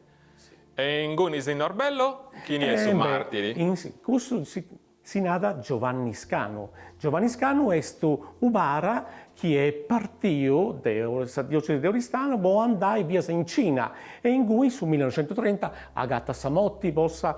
E in Gunis in Norbello, chi ne è su martiri? Si nada Giovanni Scano. Giovanni Scano è ubara che è partito dalla diocesi di Oristano, può andare via in Cina e in cui su 1930 Agata Samotti possa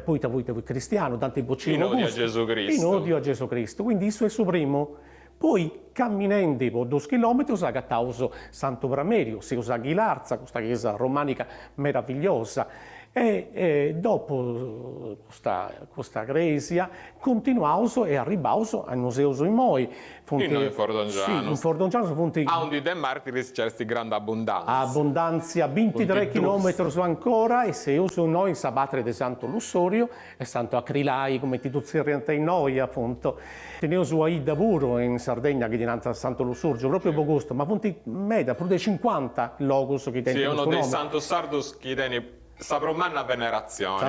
poi cristiano, tanti boccino in odio a Gesù Cristo. In odio a Gesù Cristo, quindi questo è il suo primo. Poi camminando per 2 chilometri si agattauso Santo Bramerio, si usa Ghilarza, questa chiesa romanica meravigliosa. E dopo questa gresia continuavo e arrivavo al museo in Moi. In Fordongiano. Sì, in Fordongiano. Onde de martiris c'è grande abbondanza. Abbondanza, 23 km ancora, e se uso noi in Sabatre di Santo Lussorio e Santo Acrilai, come tutti in noi, appunto. Tenevo su Aida Buro in Sardegna, che dinanzi a Santo Lussorio, proprio per gusto, ma appunto meda, più di 50 logos che sì, tengono uno dei Santos Sardus che tiene Sabromanna venerazione.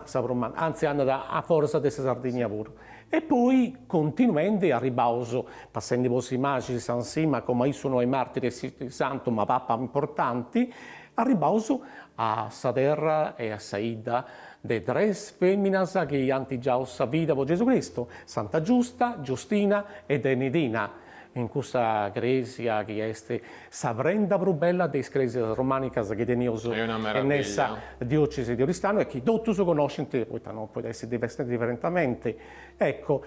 Sabromanna, anzi hanno a forza di Sardegna pure. E poi continuamente a ribauso, passando i vostri magici San Sima, come sono i martiri di Santo, ma papà importanti, a ribauso a Saderra e a Saida de tres feminas che hanno già ossa vita per Gesù Cristo, Santa Giusta, Giustina e Denedina. In questa gresia che è sabrenda più bella delle scresias romanicas che teniamo nella diocesi di Oristano e che tutti conoscono, poi non può essere differentemente. Ecco,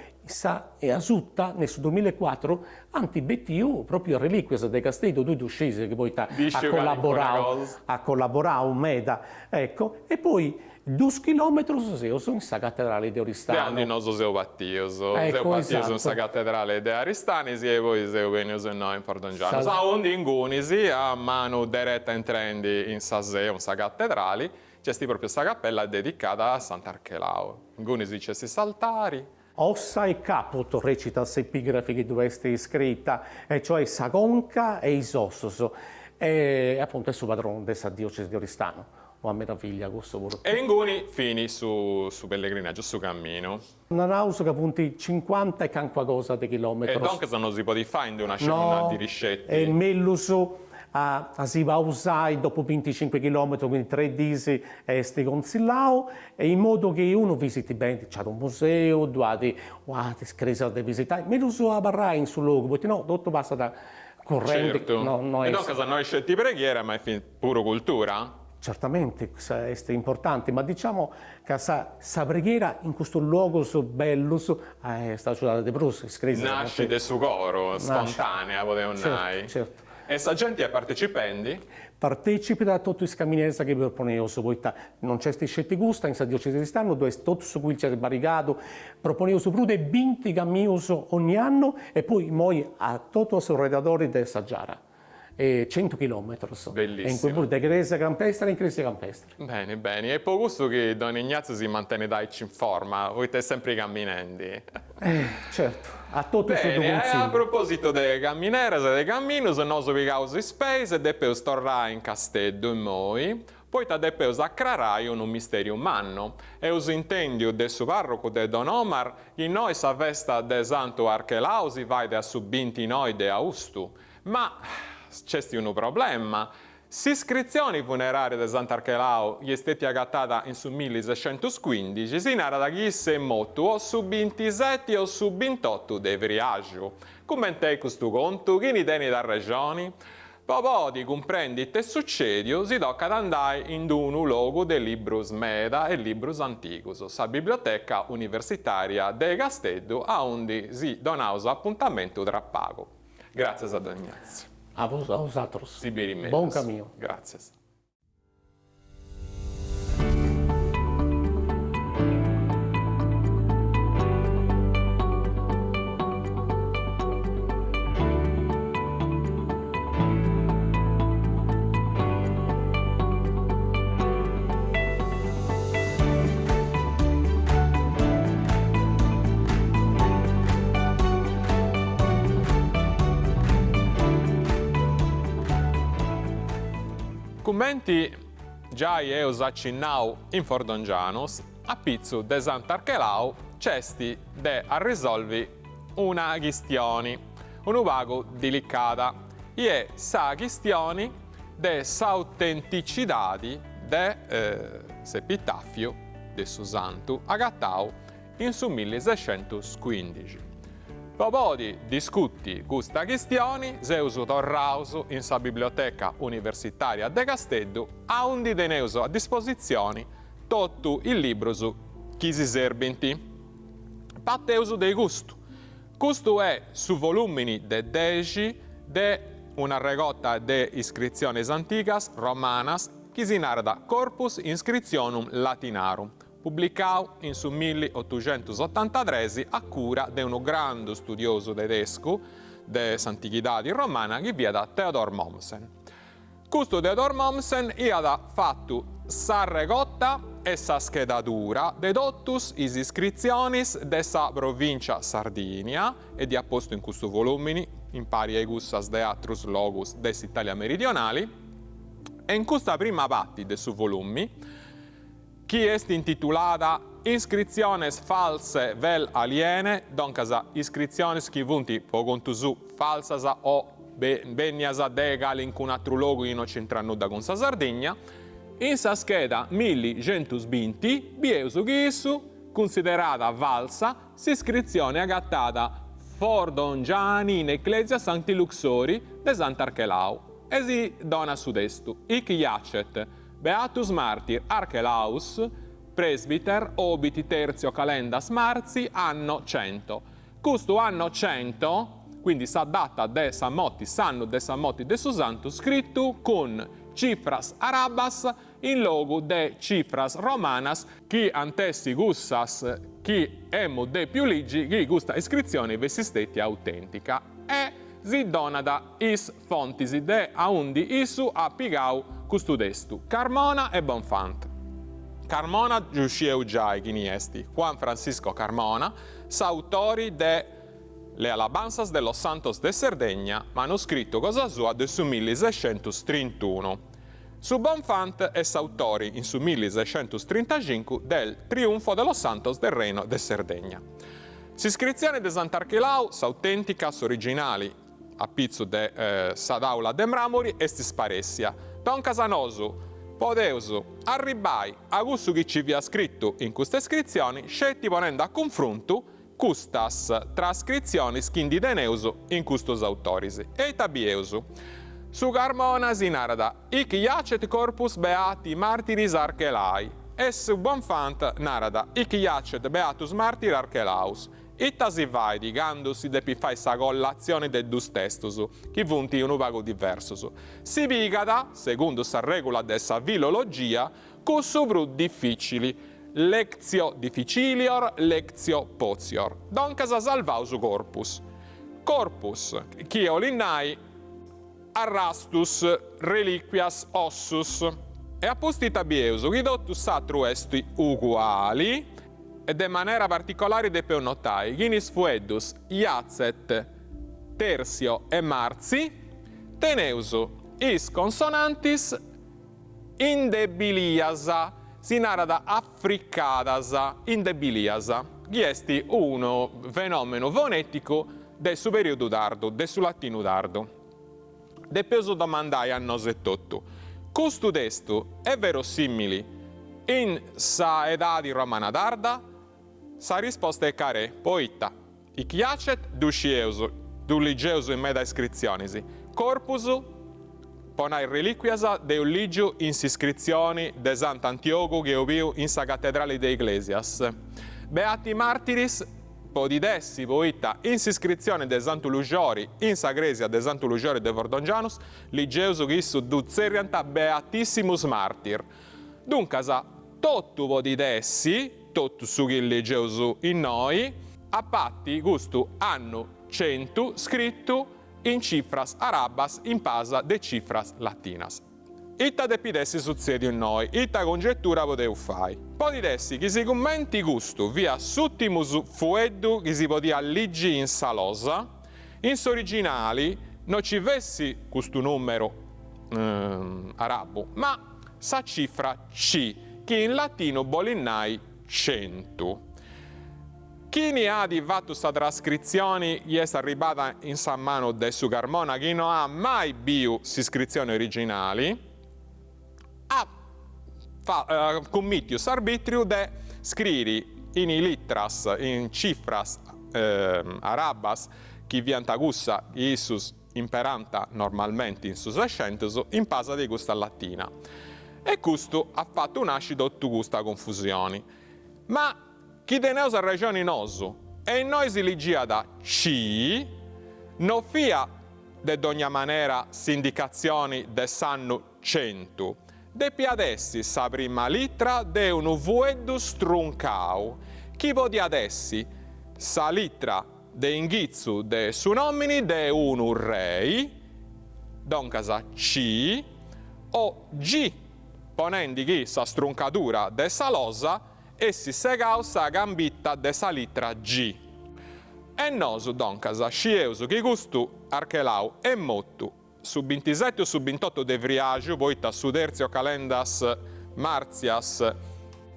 è assunta nel 2004 antibettiu proprio reliquias del castello due Duscese che poi ha collaborato meda, ecco, e poi 2 chilometri sono in sa cattedrale di Oristano. Quindi noi siamo battioso. Ecco, in sa cattedrale di Aristanisi e poi siamo venuti noi in Fordongiano. Onde in Gunisi, a mano diretta entrando in sa cattedrale, c'è proprio questa cappella dedicata a Sant'Archelao. In Gunisi c'è questi altari. Ossa e caput recita l'epigrafe che dove è scritta, e cioè Sagonca e Isossos, e appunto è suo padrone della diocesi di Oristano. Una meraviglia questo pure. E in Guni fini su pellegrinaggio, su cammino. Una house che appunto 50 e qualcosa di chilometri. E dunque non si può fare in una scena di riscetti. E meglio si va a usare dopo 25 km, quindi 3 giorni sti consigliamo, e in modo che uno visiti bene, c'è un museo, due screse da visitare, meglio su a barrai sul luogo, perché no, tutto passa da corrente. Certo. E dunque se noi scetti preghiera, ma è puro cultura? Certamente, è importante, ma diciamo che questa preghiera in questo luogo bello è stata aiutata di Bruce. Nasce del suo coro, spontanea, poteva dire. Certo. E sa gente è partecipendi? Partecipi da tutti i cammineri che proponevano, non c'è scetti gusta, in diocesi di Stano, dove tutto su cui c'è barricato, proponevo più di 20 cammini ogni anno, e poi a tutti i redatori del Saggiara. 100 km. Bellissimo. E in cui pure da Grecia campestre in Grecia campestre. Bene, bene. E per questo che Don Ignazio si mantiene in forma, voi siete sempre camminandi. Certo, a tutto il suo Bene, a proposito dei cammineres e dei camminos, noi abbiamo in spese e poi tornare in Castello in Moi. Poi depois accrarai un mistero umano. E us intendio del suo parroco de Don Omar, in noi sa festa de Santo Archelao si vai da su 29 de Augusto. Ma c'è un problema. L'iscrizione funeraria di Sant'Archelao è stata agattata in su 1615, si narra da chi si è morto o su 27 o su 28 de Vriaggio. Commentei questo conto, chi ne tiene da regioni? Dopo di comprendi che succede, si tocca ad andare in un luogo dei libros Meda e libros Anticus, la biblioteca universitaria de Castello, a onde si donava appuntamento tra pago. Grazie a Don Ignazio. A vosotros. Buon cammino. Grazie. Commenti già io accennau in Fordongianos, a pizzo de Sant'Archelao, cesti de a risolvi una questione, un vago delicata, e sa questione de s'autenticità de s'epitaffio de su santo agattau in su 1615. Dopo di discutti questa questione, Zeus tornaus in sa biblioteca universitaria de Castello, a onde teneus a disposizione tutto il libro che si serventi. Patteus de gusto. Questo è su volumini de 10 de una regotta de iscrizioni anticas, romanas che si narra Corpus Inscriptionum Latinarum, pubblicato in su 1883 a cura di un grande studioso tedesco dell'antichità romana che via da Theodor Mommsen. Questo Theodor Mommsen ha fatto sa regotta e sa schedatura de totus is iscriptionis de sa provincia Sardinia e di apposto in questo volumini in pari ai gussas de atrus logus des Italia meridionali e in questa prima parte de su volumi che è intitolata Inscripciones false vel aliene, doncas iscripciones che vunti po contu su falsas o bennias degal in un altro luogo in centrannuda con sa Sardegna. In sa scheda 1120 biesu che issu, considerata valsa, s'iscrizione agattata Fordongiani in Ecclesia Sancti Luxori de Sant'Archelau e si dona su destu. Ic iacet Beatus Martir Archelaus, presbiter, obiti terzio calendas marzi, anno 100. Questo anno 100, quindi sa data de Sammotti, sanno de Sammotti de Susantu, scritto con cifras arabas in logo de cifras romanas, chi antessi gussas, chi emo de più ligi, chi gusta iscrizione vessistetti autentica. E si dona da is fontisi de aundi isu a pigau custudestu, Carmona e Bonfant. Carmona giuscieu già chi esti, Juan Francisco Carmona, s'autori de le alabanzas de los santos de Sardegna, manoscritto cosa sua de su 1631. Su Bonfant è s'autori in su 1635 del Triunfo de los Santos del Reino de Sardegna. S'iscrizione de Sant'Archelau s'autenticas originali a pizzo de Sadaula de Mramori estis paressia. Don Casanosu, podeusu, arribai a gussu che ci via scritto in queste iscrizioni, scetti ponendo a confronto custas trascrizioni schindi deneusu in custos autorisi. E tabieusu. Su Carmona si narra ic iacet corpus beati martiris Archelai, e su Bonfant narra ic iacet beatus martir Archelaus. Itta si vai, digandosi de pifai sa collazione de dus testus, chi vunti un vago diversus. Si vigada, secondo sa regola de sa filologia, cussu brut difficili, lectio difficilior, lectio potior. Doncas salvaus corpus. Corpus, chi olinnai, arrastus, reliquias ossus. E appostita bieusu, chi dottus satru esti uguali, e de maniera particolare de peonotai, ginis fueddus, iacet, tersio e marzi, teneusu, is consonantis, indebiliasa, si narada affricadasa, indebiliasa, chi esti uno fenomeno fonetico del su periodo tardo, del su latino tardo. De peso domandai a nosetotto, custu testu è verosimili in sa edadi romana tarda? Sa risposta è care, poitta, ic iacet duscieusu, duligeusu in meda iscrizionisi, corpusu, ponai reliquiasa de un ligiu in s'iscrizioni de Sant'Antioco che oviu in sa cattedrale de Iglesias. Beati martiris, podidessi, poitta, in s'iscrizione de Santu Lugiori, in sa gresia de Santu Lugiori de Vordongianus, ligeusu che issu duzerianta beatissimus martir. Duncasa, tottu podidessi, tottu su chi legeusu in noi, a patti gustu anno 100 scritto in cifras arabas in pasa de cifras latinas. Itta depidessi succedio in noi, itta congettura podeu fai. Podidessi chi si commenti gustu via suttimus fueddu chi si podia ligi in salosa, in s'originali non ci vessi questo numero arabo, ma sa cifra C, che in latino bolinnai 100. Chi ne ha di fatto sta trascrizione gli è arrivata in san mano de su Carmona, chi non ha mai biu s'iscrizioni originali, ha committius arbitriu de scriri in litras, in cifras arabas, chi vianta gussa Isus imperanta normalmente in su 600 in pasa di gusta latina. E questo ha fatto nascere tutta questa confusione. Ma chi teneus a regione nosu e in noi si ligia da C, non fia de ogni maniera s'indicazioni de sanno 100, de piadessi sa prima litra de un vueddus truncau. Chi podia dessi sa litra de inghizzu de su nomini de unu rei, doncasa C, o G, ponendi chi sa struncatura de sa losa, essi segau sa gambitta de sa litra G. E nosu, doncasa, scieusu chi custu Archelau e mottu su 27 o su 28 de vriagiu, poita su terzio calendas marzias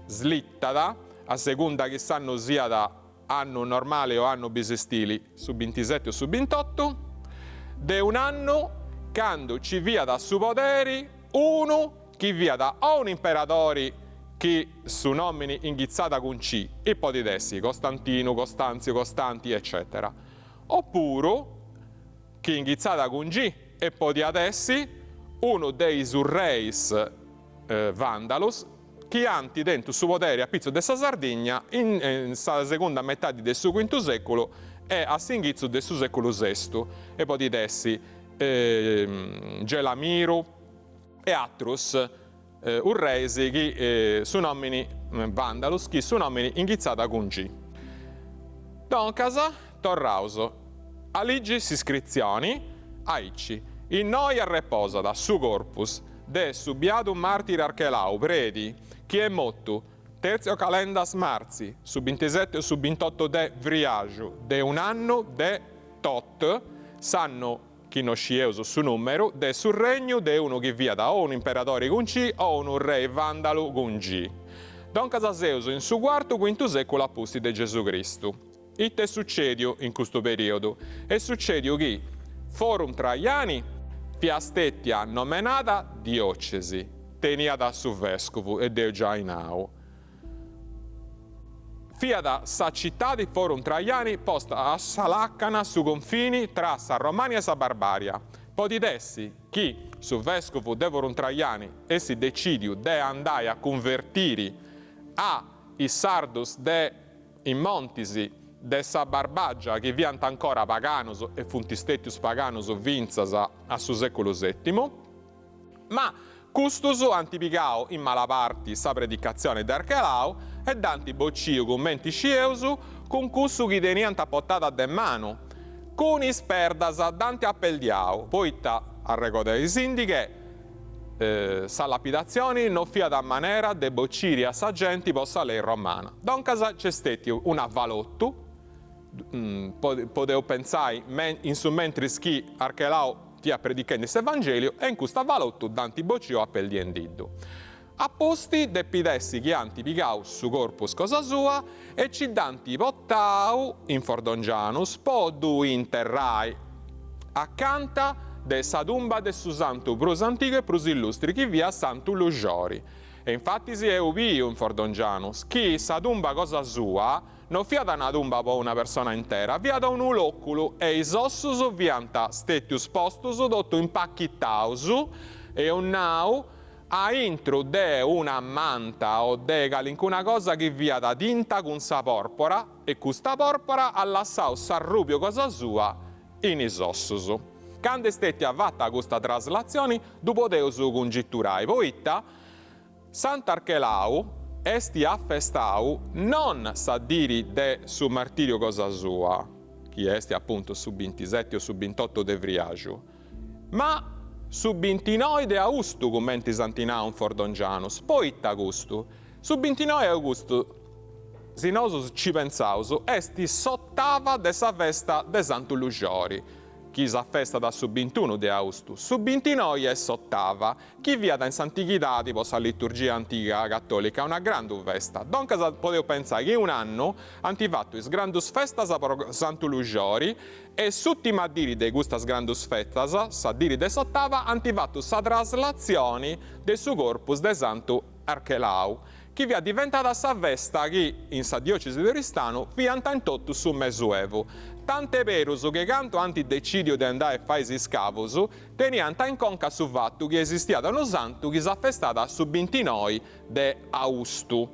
slittada, a seconda che sanno sia da anno normale o anno bisestili, su 27 o su 28, de un anno quando ci via da su poderi uno chi via da o un imperatori che su nomini inghizzata con C, e poi dessi Costantino, Costanzio, Costanti, eccetera. Oppure chi inghizzata con G, e poi adessi uno dei surreis vandalus che anti dentro su potere a pizzo della Sardegna in sa seconda metà del suo V secolo e a singhizzo del suo secolo VI, e poi dessi Gelamiru e Atrus urreisi che su nomini vandalus che su nomini inghizzata con G. Doncasa torrauso aligis iscrizioni aici in noi reposa da su corpus de subiadum martir Archelau predi chi è mottu terzio calendas marzi su 27 o su 28 de vriagiu de un anno de tot sanno chi non scieuso su numero de sul regno de uno che via da o un imperatore con C o un re vandalo con G. Doncasa seuso in su quarto quinto secolo apposti de Gesù Cristo. Itte succedio in questo periodo e succedio che forum Traiani fiastetti a nomenata diocesi, teniata su vescovo e deo già in au. Fiada sa città di forum Traiani posta a Salaccana su confini tra sa Romania e sa Barbaria. Poi dessi chi su vescovo de forum Traiani essi decidiu de andai a convertiri a i sardus de in montisi de sa Barbagia che viant ancora paganos e funtistetius paganos vinzas a su secolo VII, ma custus antipicao in malaparti sa predicazione d'Archelau e danti bocciu commenti scieusu con cussu chi teniant a portata de mano, con isperdas danti appeldiau, poitta a recordare i sindiche sa lapidazioni non fia da manera de bocciri a sa genti possa lei romana. Doncasa c'è stati un avvalottu, potevo pensare in su mentre chi Archelau ti ha predicando questo Evangelio e in questo avvalottu danti boccio appeldiendiddu. Apposti depidessi che anti pigau su corpus cosa sua e ci danti pottau in Fordongianus podu interrai accanta de sa tumba de su santu prus antico e prus illustri chi via Santu Lugiori. E infatti si è ubio in Fordongianus chi sa tumba cosa sua non fia da una tumba per una persona intera, via da un uloculu e is ossus vianta stetius postus dotto impacchittaus e un nau a intro de una manta o de calincuna cosa che via da tinta con sa porpora e custa porpora allassau s'arrubio cosa sua in is ossus. Quando stetti avvatta questa traslazione, dopo deus congetturai poitta Sant'Archelau esti affestau non sa diri de su martirio cosa sua, chi esti appunto su 27 o su 28 de vriagiu, ma su 29 de augustu commenti Santinaun Fordongianus, poitta gustu, su 29 augustu, si nosus ci pensaus, esti sottava de sa festa de Santu Lugiori, chi sa festa da su 21 de augustu, su 29 è sottava, chi via da in s'antichità, tipo sa liturgia antica cattolica, una grande festa. Donca potevo pensare che un anno hanno fatto is grandus festas per Santu Lugiori e s'ultima diri de gustas grandus festas, sa diri de sottava, hanno fatto sa traslazione de su corpus de Santu Archelau, che via diventata sa festa che in sa diocesi di Oristano vianta in tutto su Mesuevo. Tante perus che canto anti decidio di andare a fare si scavus, tenianta in conca su fatto che esistia da uno santo che s'ha festata su 29 de augustu.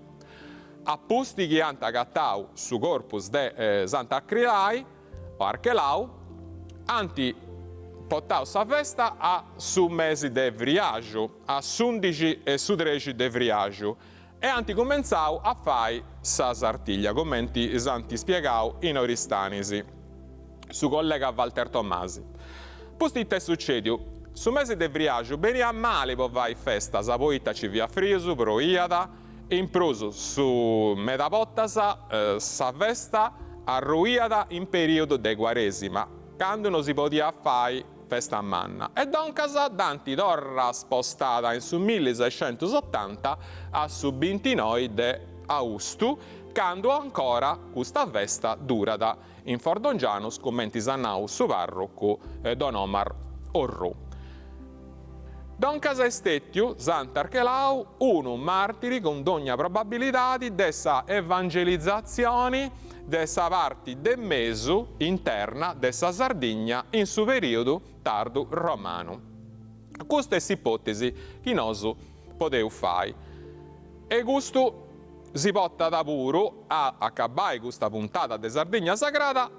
Apposti che anta cattau su corpus de Sant'Archelai o Archelau, anti portare questa festa a su mese di vriaggio, a 11 e su 13 di vriaggio, e hanno cominciato a fare sa sartiglia, come hanno spiegato in Oristanisi, su collega Walter Tommasi. Poi è successo, su mese di vriaggio, bene a male per fare festa, sa poita ci via friso, proiada, e in pruso su Medapottasa, sa festa arruiata in periodo di Quaresima, quando non si poteva fare festa a manna. E da un casa Danti torna spostata in su 1680 a su 29 di Augusto, quando ancora questa festa durata in Fordongianus, commenti Sannau su parroco Don Omar Orru. Don casa estettiu, Sant'Archelau, uno martiri con ogni probabilità di dessa evangelizzazione dessa parte del mesu interna dessa Sardegna in su periodo tardo romano. Questa è l'ipotesi che noi poteu fare. E questo si porta da puro a acabare questa puntata di Sardegna Sagrada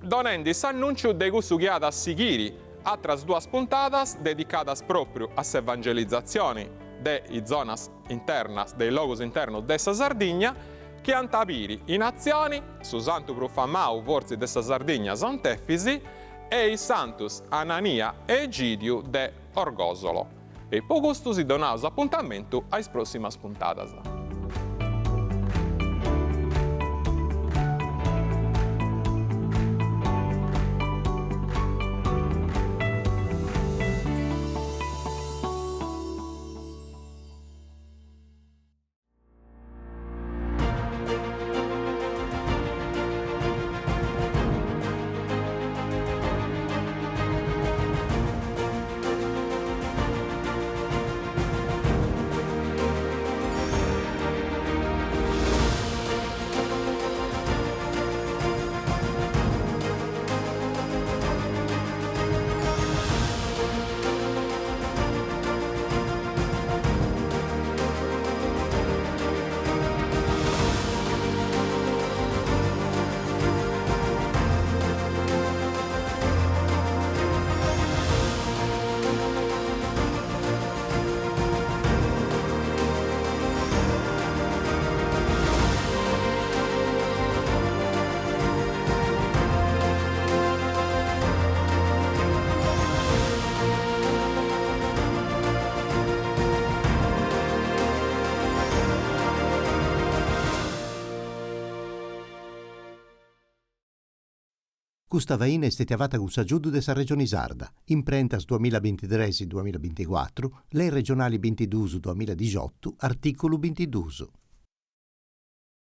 donando l'annuncio di questo che ha da seguire altre due puntadas dedicadas proprio all'evangelizzazione delle zone interne, dei logos internos della Sardegna, che hanno capito in azioni su Santo Profamau, forse della Sardegna, Sant'Effisi, e i Santus Anania e Egidio de Orgosolo. E per questo si dona appuntamento alle prossime puntadas. Questa vaina è stata fatta con l'aiuto della Regione Sarda, imprentas 2023-2024, le regionali 22-2018, articolo 22.